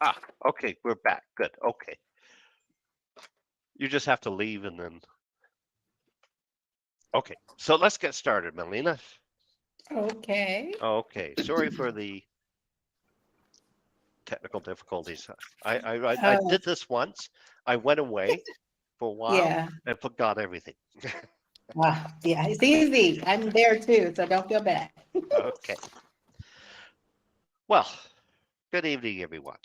Ah, okay, we're back. Good. Okay. You just have to leave and then. Okay, so let's get started, Marlena. Okay. Okay, sorry for the technical difficulties. I Oh, did this once. I went away for a while yeah. and forgot everything. Wow. Yeah, it's easy. I'm there too, so don't feel bad. Okay. Well, good evening, everyone.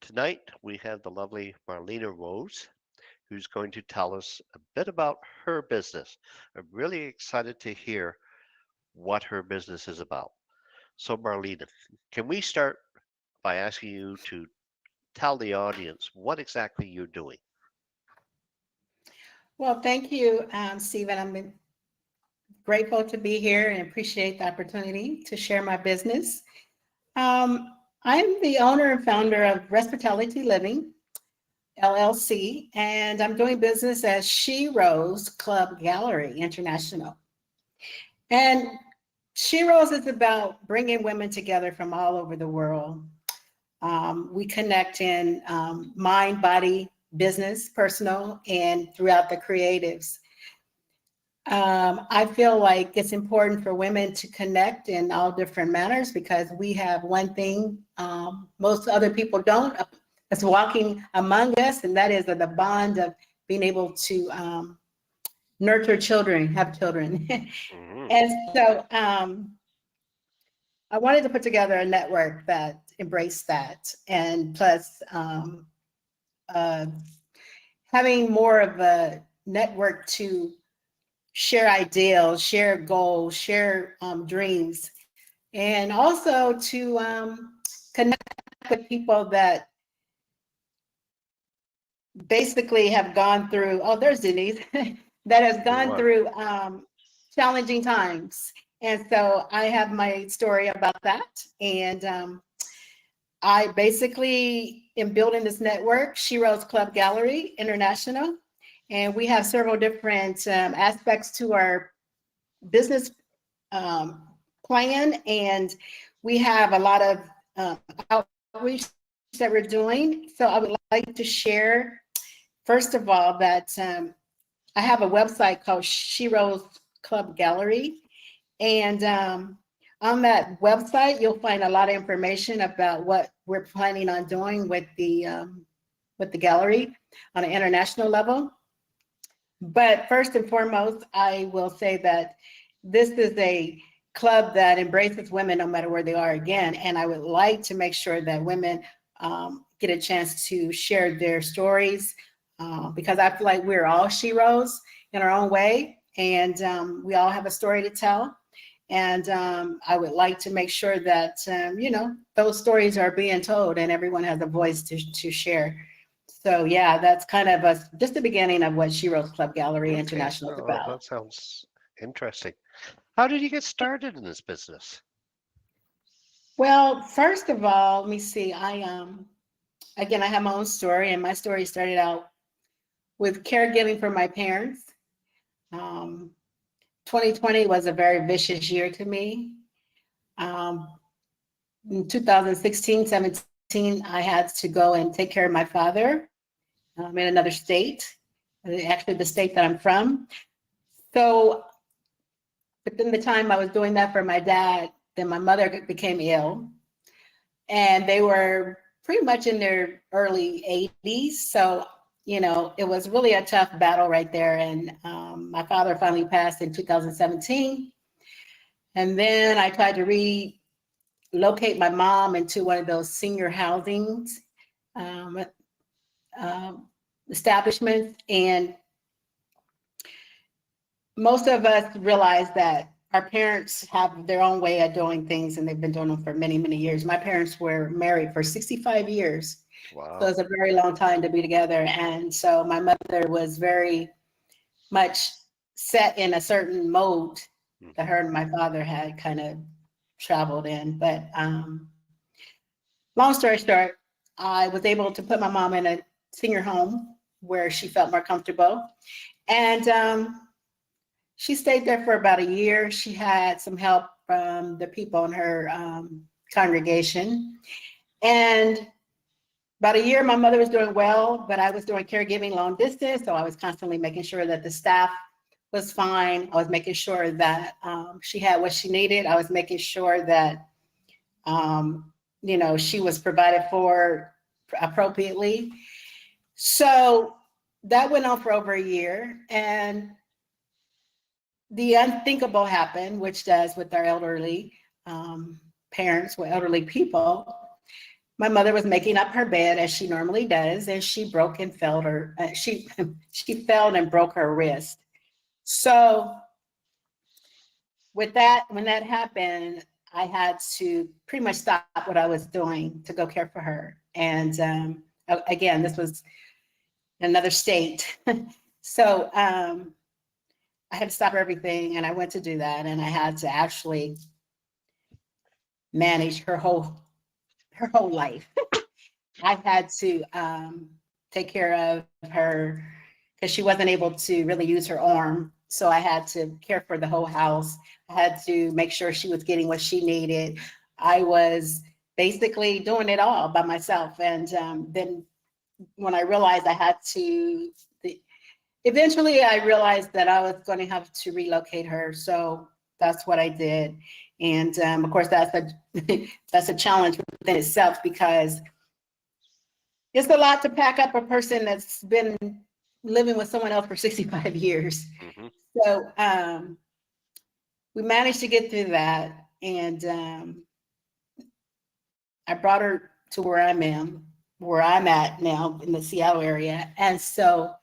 Tonight we have the lovely Marlena Rose, who's going to tell us a bit about her business. I'm really excited to hear what her business is about. So, Marlena, can we start by asking you to tell the audience what exactly you're doing? Well, thank you, Stephen. I'm grateful to be here and appreciate the opportunity to share my business. I'm the owner and founder of Hospitality Living, LLC, and I'm doing business as She Rose Club Gallery International. And She Rose is about bringing women together from all over the world. We connect in mind, body, business, personal, and throughout the creatives. I feel like it's important for women to connect in all different manners because we have one thing most other people don't. It's walking among us, and that is the bond of being able to nurture children, have children. Hmm. And so I wanted to put together a network that embraced that, and plus uh, having more of a network to share ideals, share goals, share dreams, and also to connect with people that basically have gone through, oh, there's Denise, that has gone Sure. through challenging times. And so I have my story about that. And I basically am building this network, She Rose Club Gallery International. And we have several different aspects to our business um, plan. And we have a lot of outreach that we're doing. So I would like to share, first of all, that I have a website called She Rose Club Gallery. And on that website, you'll find a lot of information about what we're planning on doing with the gallery on an international level. But first and foremost, I will say that this is a club that embraces women no matter where they are again. And I would like to make sure that women get a chance to share their stories because I feel like we're all sheroes in our own way. And we all have a story to tell. And I would like to make sure that, those stories are being told and everyone has a voice to share. So yeah, that's kind of just the beginning of what She Rose Club Gallery Okay. International is Oh, about. that sounds interesting. How did you get started in this business? Well, first of all, let me see. I have my own story, and my story started out with caregiving for my parents. Um, 2020 was a very vicious year to me. Um, in 2016, 17, I had to go and take care of my father in another state, actually the state that I'm from. So within the time I was doing that for my dad, then my mother became ill, and they were pretty much in their early 80s. So, it was really a tough battle right there. And my father finally passed in 2017. And then I tried to relocate my mom into one of those senior housing um, um, establishments. And most of us realize that our parents have their own way of doing things, and they've been doing them for many, many years. My parents were married for 65 years. So Wow. it's a very long time to be together. And so my mother was very much set in a certain mode that Hmm. her and my father had kind of traveled in. But long story short, I was able to put my mom in a senior home where she felt more comfortable. And she stayed there for about a year. She had some help from the people in her congregation. And about a year, my mother was doing well, but I was doing caregiving long distance. So I was constantly making sure that the staff was fine. I was making sure that she had what she needed. I was making sure that, she was provided for appropriately. So that went on for over a year. And the unthinkable happened, which does with our elderly parents, with elderly people. My mother was making up her bed as she normally does, and she broke and fell her. She fell and broke her wrist. So with that, when that happened, I had to pretty much stop what I was doing to go care for her. And again, this was in another state, so I had to stop everything, and I went to do that, and I had to actually manage her whole life. I had to take care of her because she wasn't able to really use her arm. So I had to care for the whole house. I had to make sure she was getting what she needed. I was basically doing it all by myself. And then when I realized I had to, eventually I realized that I was going to have to relocate her. So that's what I did. And of course, that's a challenge within itself because it's a lot to pack up a person that's been living with someone else for 65 years. Hmm. So we managed to get through that. And I brought her to where I'm at now in the Seattle area. And so,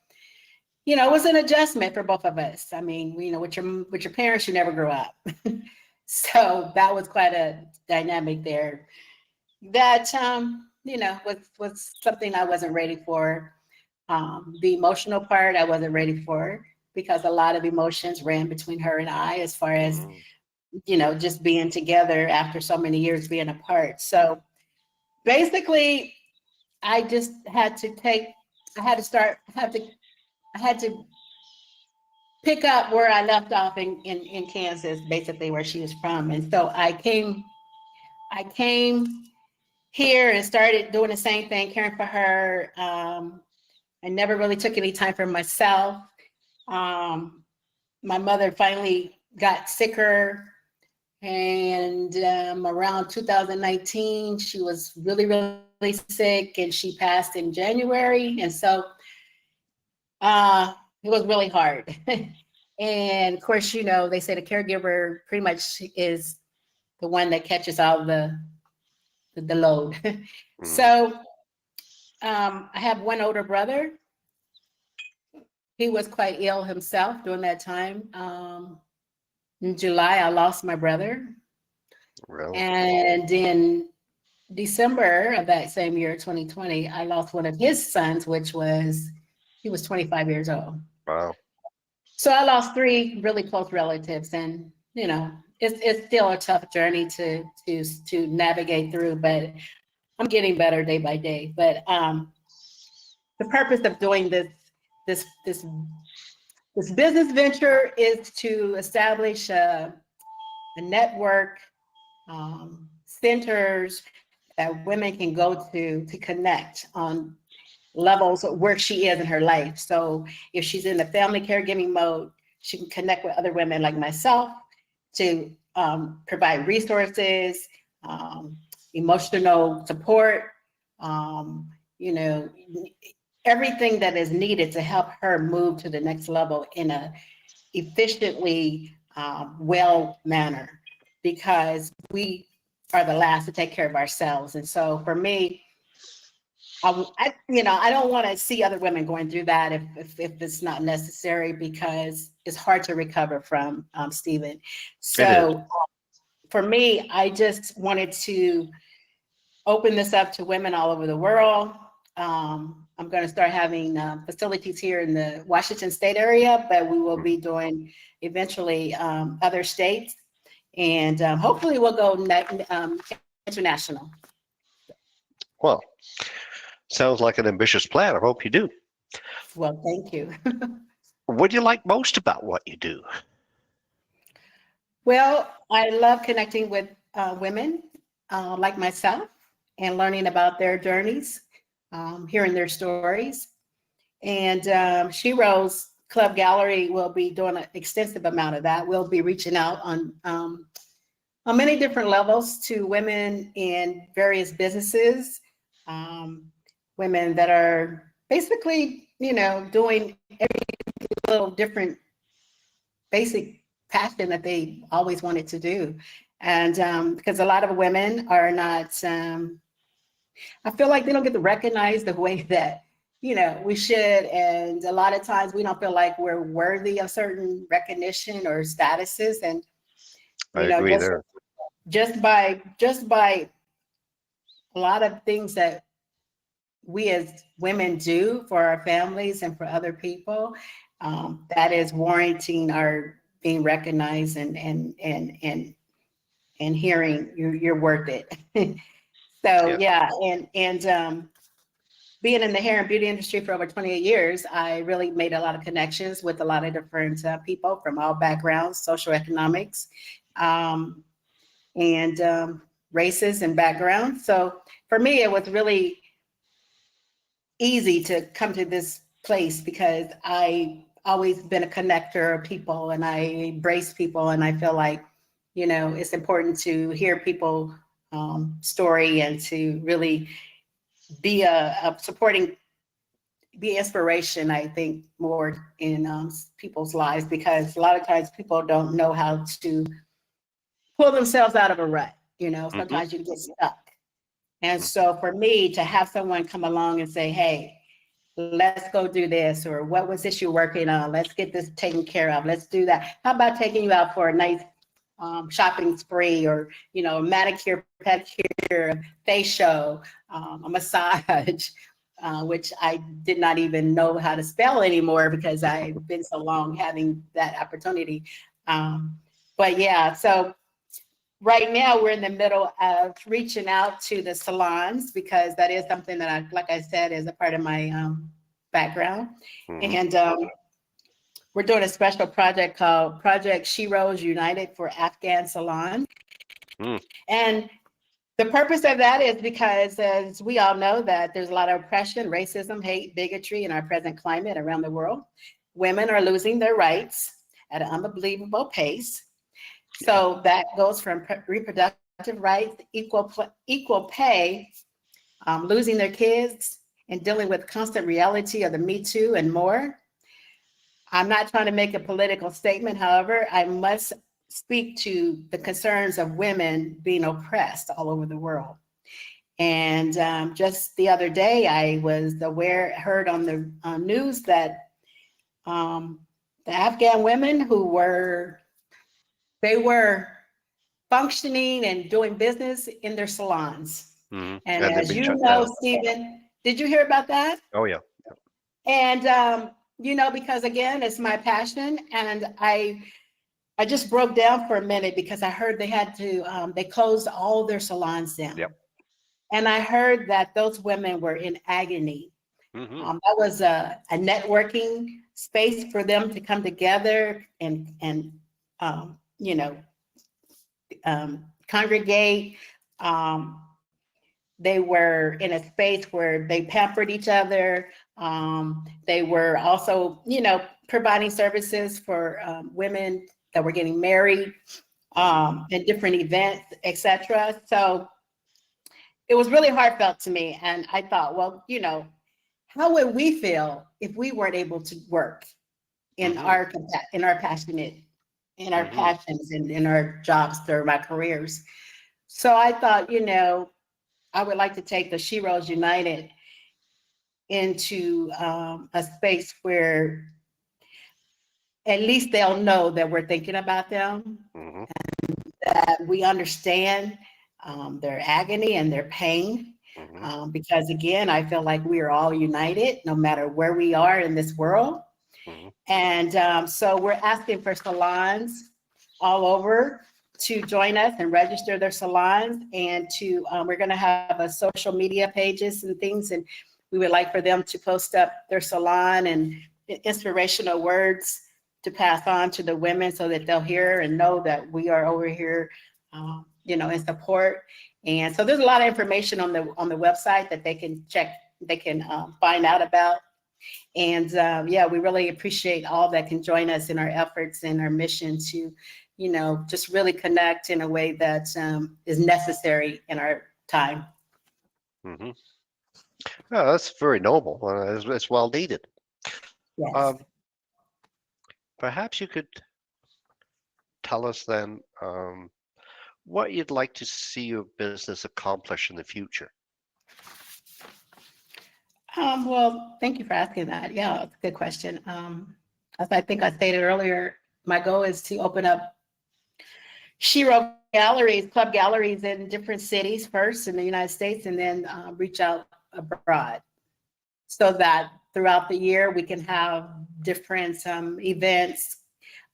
it was an adjustment for both of us. I mean, with your parents, you never grow up. So that was quite a dynamic there. That was something I wasn't ready for. The emotional part I wasn't ready for because a lot of emotions ran between her and I as far as, Hmm. just being together after so many years being apart. So basically, I just had to I had to start, I had to pick up where I left off in Kansas, basically where she was from. And so I came here and started doing the same thing, caring for her. I never really took any time for myself. Um, my mother finally got sicker, and around 2019, she was really, really sick, and she passed in January. And so it was really hard. And of course, they say the caregiver pretty much is the one that catches all the load. Hmm. So I have one older brother. He was quite ill himself during that time. In July, I lost my brother. Really? And in December of that same year, 2020, I lost one of his sons, he was 25 years old. Wow. So I lost three really close relatives, and it's still a tough journey to navigate through, but I'm getting better day by day. But the purpose of doing this this this business venture is to establish a network, centers that women can go to connect on levels where she is in her life. So if she's in the family caregiving mode, she can connect with other women like myself to provide resources, um, emotional support, um, you know, everything that is needed to help her move to the next level in a efficiently well manner, because we are the last to take care of ourselves. And so for me, I don't want to see other women going through that if it's not necessary, because it's hard to recover from, Stephen. It is. So for me, I just wanted to open this up to women all over the world. I'm going to start having facilities here in the Washington State area, but we will be Mhm. doing eventually other states, and hopefully we'll go international. Well, sounds like an ambitious plan. I hope you do. Well, thank you. What do you like most about what you do? Well, I love connecting with women like myself, and learning about their journeys, hearing their stories. And She Rose Club Gallery will be doing an extensive amount of that. We'll be reaching out on many different levels to women in various businesses, um, women that are basically, doing every little different basic passion that they always wanted to do. And because a lot of women are not, I feel like they don't get to recognize the way that, we should. And a lot of times we don't feel like we're worthy of certain recognition or statuses. And, I you know, agree just there. just by a lot of things that we as women do for our families and for other people, that is warranting our being recognized and hearing you're worth it. So Yeah. yeah, and being in the hair and beauty industry for over 28 years, I really made a lot of connections with a lot of different people from all backgrounds, social economics, um, and races and backgrounds. So for me, it was really easy to come to this place because I always been a connector of people and I embrace people, and I feel like, it's important to hear people story and to really be a supporting, be inspiration, I think, more in people's lives, because a lot of times people don't know how to pull themselves out of a rut. Hmm. Sometimes you get stuck. And so for me to have someone come along and say, hey, let's go do this, or what was this you're working on? Let's get this taken care of. Let's do that. How about taking you out for a nice shopping spree, or, manicure, pedicure, facial, a massage, which I did not even know how to spell anymore because I've been so long having that opportunity. But yeah, so right now we're in the middle of reaching out to the salons, because that is something that like I said, is a part of my background. Hmm. And we're doing a special project called Project She Rose United for Afghan Salon. Mm. And the purpose of that is because, as we all know, that there's a lot of oppression, racism, hate, bigotry in our present climate around the world. Women are losing their rights at an unbelievable pace. Yeah. So that goes from reproductive rights, equal pay, losing their kids, and dealing with constant reality of the Me Too and more. I'm not trying to make a political statement. However, I must speak to the concerns of women being oppressed all over the world. And just the other day, I was heard on the news that the Afghan women they were functioning and doing business in their salons. Hmm. And And they've as been you shut know, down. Stephen, did you hear about that? Oh yeah. And because again, it's my passion, and I just broke down for a minute because I heard they closed all their salons down, Yep. and I heard that those women were in agony. Hmm. That was a networking space for them to come together and um, you know congregate. Um, they were in a space where they pampered each other. They were also, providing services for women that were getting married, Hmm. and different events, etc. So it was really heartfelt to me. And I thought, well, how would we feel if we weren't able to work in Hmm. our passionate, in our Hmm. passions and in our jobs through my careers? So I thought, I would like to take the She Rose United into a space where at least they'll know that we're thinking about them, Hmm. that we understand their agony and their pain. Hmm. Because again, I feel like we are all united no matter where we are in this world. Hmm. And so we're asking for salons all over to join us and register their salons, and we're going to have a social media pages and things, and we would like for them to post up their salon and inspirational words to pass on to the women so that they'll hear and know that we are over here and support. And so there's a lot of information on the website that they can check, they can find out about. And yeah, we really appreciate all that can join us in our efforts and our mission to, just really connect in a way that is necessary in our time. Hmm. Yeah, that's very noble. It's well needed. Yes. Um, Perhaps you could tell us then what you'd like to see your business accomplish in the future. Well, thank you for asking that. Yeah, it's a good question. As I think I stated earlier, my goal is to open up Shiro galleries, club galleries in different cities first in the United States, and then reach out abroad so that throughout the year we can have different events,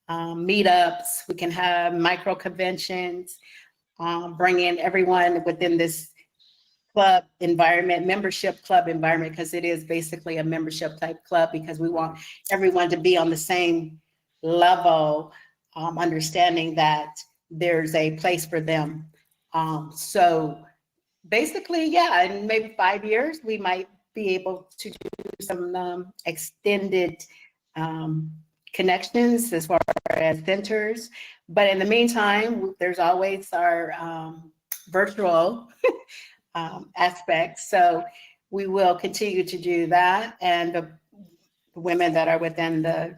meetups, we can have micro conventions, bring in everyone within this club environment, membership club environment, because it is basically a membership type club, because we want everyone to be on the same level, understanding that there's a place for them. So basically, yeah, in maybe 5 years, we might be able to do some extended connections as far as centers. But in the meantime, there's always our virtual aspects. So we will continue to do that. And the women that are within the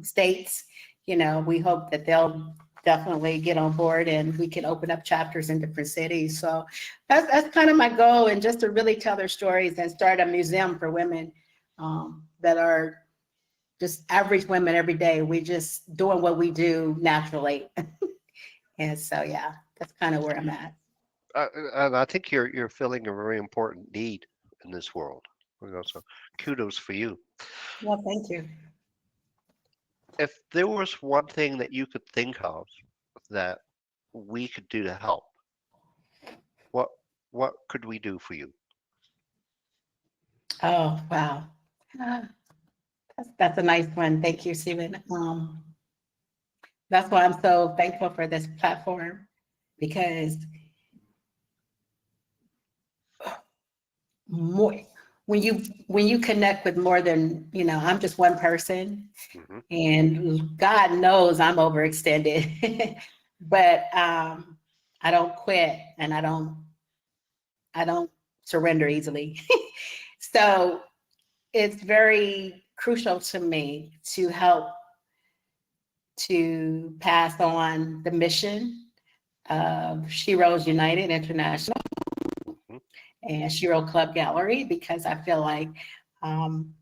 states, we hope that they'll definitely get on board and we can open up chapters in different cities. So that's kind of my goal, and just to really tell their stories and start a museum for women that are just average women every day. We just doing what we do naturally. And so, yeah, that's kind of where I'm at. And I think you're filling a very important need in this world. So kudos for you. Well, thank you. If there was one thing that you could think of that we could do to help, what what could we do for you? Oh, wow. Uh, that's a nice one. Thank you, Stephen. That's why I'm so thankful for this platform, because more when you connect with more than, I'm just one person, Hmm. and God knows I'm overextended. But I don't quit, and I don't surrender easily. So it's very crucial to me to help to pass on the mission of She Rose United International Hmm. and Shiro Club Gallery, because I feel like um,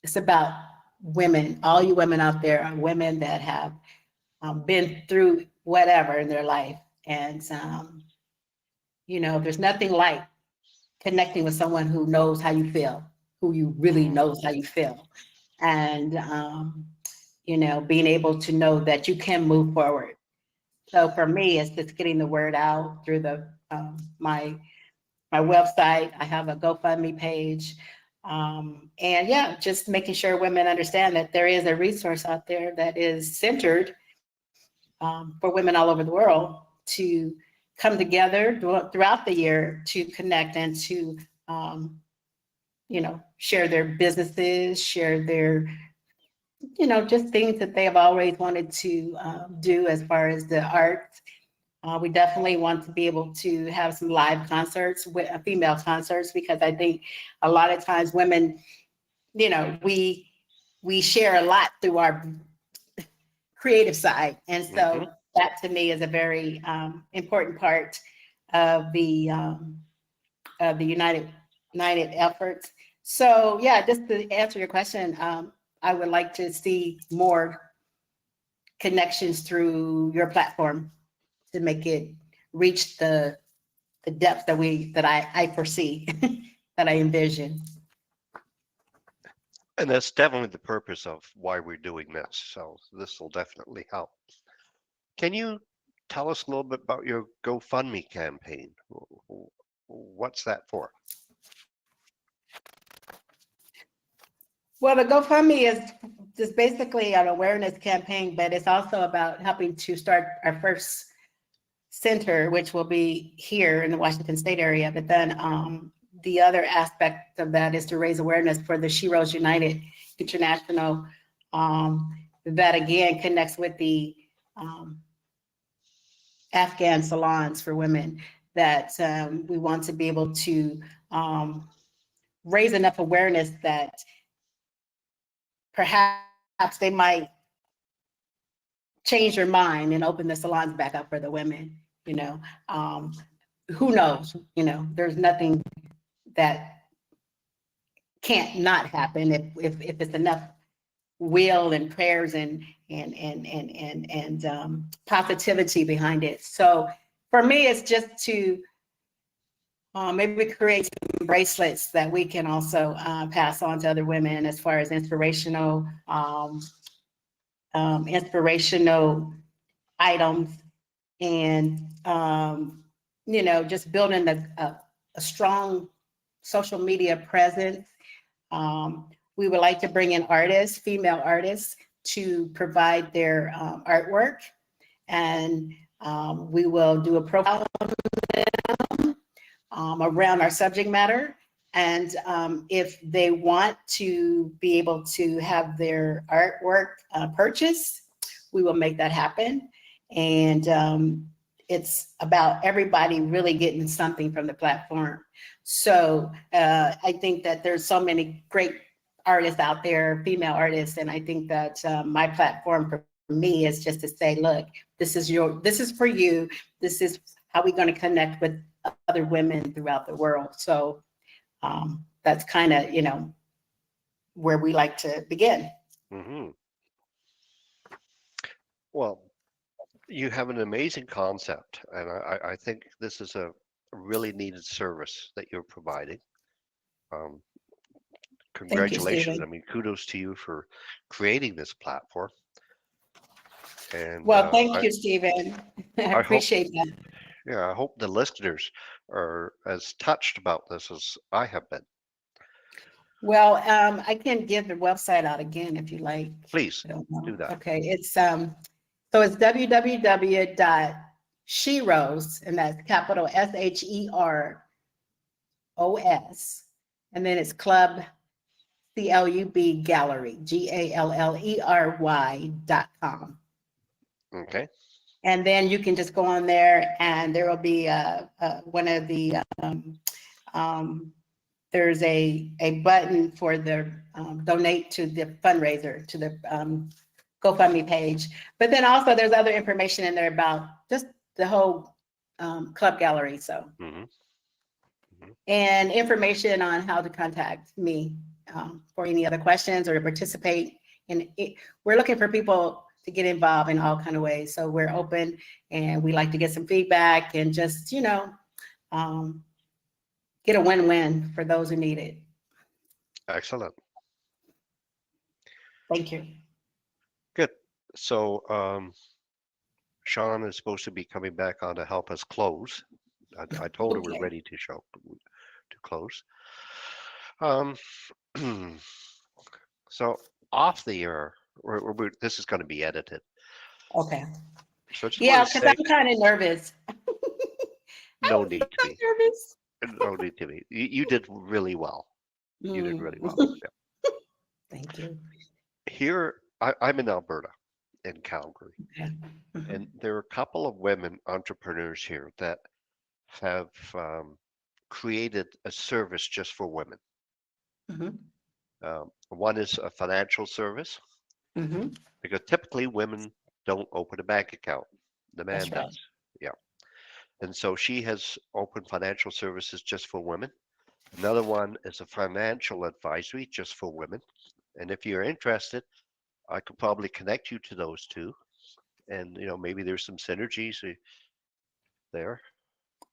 it's about women. All you women out there are women that have been through whatever in their life. And, there's nothing like connecting with someone who knows how you feel, who you really Hmm. knows how you feel. And, being able to know that you can move forward. So for me, it's just getting the word out through my website. I have a GoFundMe page. And yeah, just making sure women understand that there is a resource out there that is centered for women all over the world to come together throughout the year to connect and to, share their businesses, share their, just things that they have always wanted to do as far as the arts. We definitely want to be able to have some live concerts, with female concerts, because I think a lot of times women, we share a lot through our creative side, and Hmm. so that to me is a very important part of the united efforts. So yeah, just to answer your question, I would like to see more connections through your platform to make it reach the depth that I foresee, that I envision. And that's definitely the purpose of why we're doing this. So this will definitely help. Can you tell us a little bit about your GoFundMe campaign? What's that for? Well, the GoFundMe is just basically an awareness campaign, but it's also about helping to start our first center, which will be here in the Washington State area. But then the other aspect of that is to raise awareness for the She Rose United International, that again connects with the um, Afghan salons for women, that we want to be able to raise enough awareness that perhaps they might change their mind and open the salons back up for the women. You know, um, who knows? You know, there's nothing that can't not happen if it's enough will and prayers and positivity behind it. So for me, it's just to maybe create some bracelets that we can also pass on to other women as far as inspirational items, and you know, just building a strong social media presence. We would like to bring in artists, female artists, to provide their artwork, and we will do a profile around our subject matter. And if they want to be able to have their artwork purchased, we will make that happen. And it's about everybody really getting something from the platform. So I think that there's so many great artists out there, female artists, and I think that my platform for me is just to say, look, this is for you. This is how we're going to connect with other women throughout the world. So that's kind of, you know, where we like to begin. Hmm. Well, you have an amazing concept, and I think this is a really needed service that you're providing. Um, Thank you, Congratulations. I Stephen. mean, kudos to you for creating this platform. And Well, thank you, Stephen. I I hope, appreciate that. yeah, I hope the listeners are as touched about this as I have been. Well, I can give the website out again if you like. Please I don't know. do that. Okay, it's so it's www.sherose, and that's capital SHEROS, and then it's CLUB Gallery, GALLERY.com. Okay. And then you can just go on there, and there will be one of the um, there's a button for the donate to the fundraiser, to the GoFundMe page. But then also there's other information in there about just the whole club gallery. So, Hmm. Hmm. and information on how to contact me for any other questions or to participate. And we're looking for people to get involved in all kind of ways. So we're open, and we like to get some feedback and just, you know, get a win-win for those who need it. Excellent. Thank you. Good. So, Sean is supposed to be coming back on to help us close. I told her we're Okay. ready to close. Um, so off the air, this is going to be edited. Okay. So I just want Yeah, to because say, I'm kind of nervous. no I'm need to be. nervous. No need to be. You did really well. You did Mm. really well. Yeah. Thank you. Here, I'm in Alberta, in Calgary, Okay. and Mhm. there are a couple of women entrepreneurs here that have created a service just for women. Mhm. One is a financial service Mhm. because typically women don't open a bank account. The man That's right. does. Yeah. And so she has opened financial services just for women. Another one is a financial advisory just for women. And if you're interested, I could probably connect you to those two. And maybe there's some synergies there.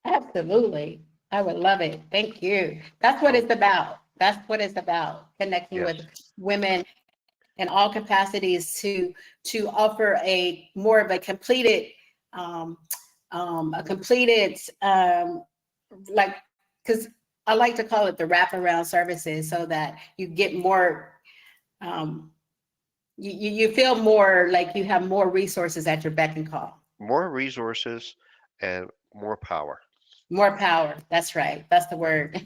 Absolutely. I would love it. Thank you. That's what So it's about. That's what it's about. Connecting yes, with women in all capacities to offer a more of um, a completed like, because I like to call it the wraparound services, so that you get more um, you feel more like you have more resources at your beck and call. more resources and more power. More power. That's right. That's the word.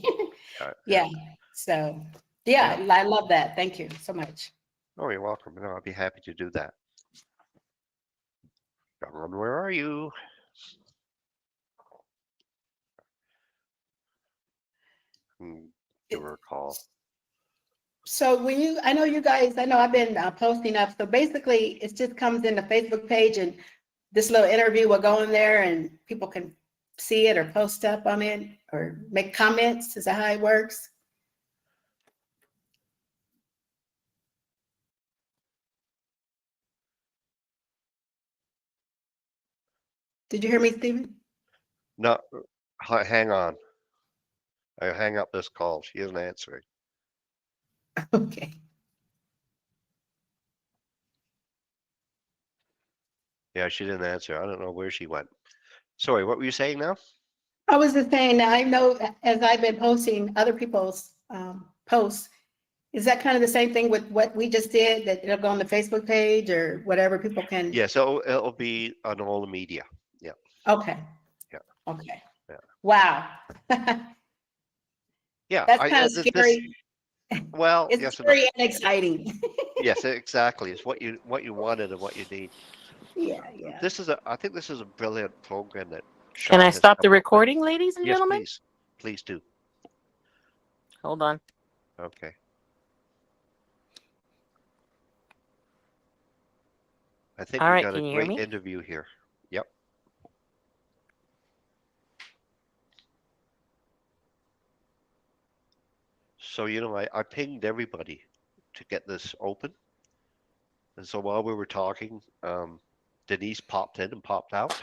Yeah. Yeah. So, yeah, Yeah. I love that. Thank you so much. Oh, you're welcome. No, I'd be happy to do that. Dawn, where are you? Hmm, give her a call. So when you, I know you guys, I know I've been posting up. So basically, it just comes in the Facebook page, and this little interview will go in there, and people can see it or post up on it or make comments. Is that how it works? Did you hear me, Stephen? No, hang on. I hang up this call. She isn't answering. Okay. Yeah, she didn't answer. I don't know where she went. Sorry, what were you saying now? I was just saying, I know as I've been posting other people's posts, is that kind of the same thing with what we just did, that it'll go on the Facebook page or whatever people can? Yeah, so it'll be on all the media. Yeah, Okay, yeah, okay. yeah. Wow. Yeah, That's kind of this, scary. well, It's yes and no. scary and exciting. Yes, exactly. It's what you wanted and what you need. Yeah, yeah. I think this is a brilliant program that Can Sean I has stop the come up with. recording, ladies and Yes, gentlemen? please. Please do. Hold on. Okay. I think All we right, got a can you hear great me? interview here. Yep. So, I pinged everybody to get this open. And so while we were talking, Denise popped in and popped out.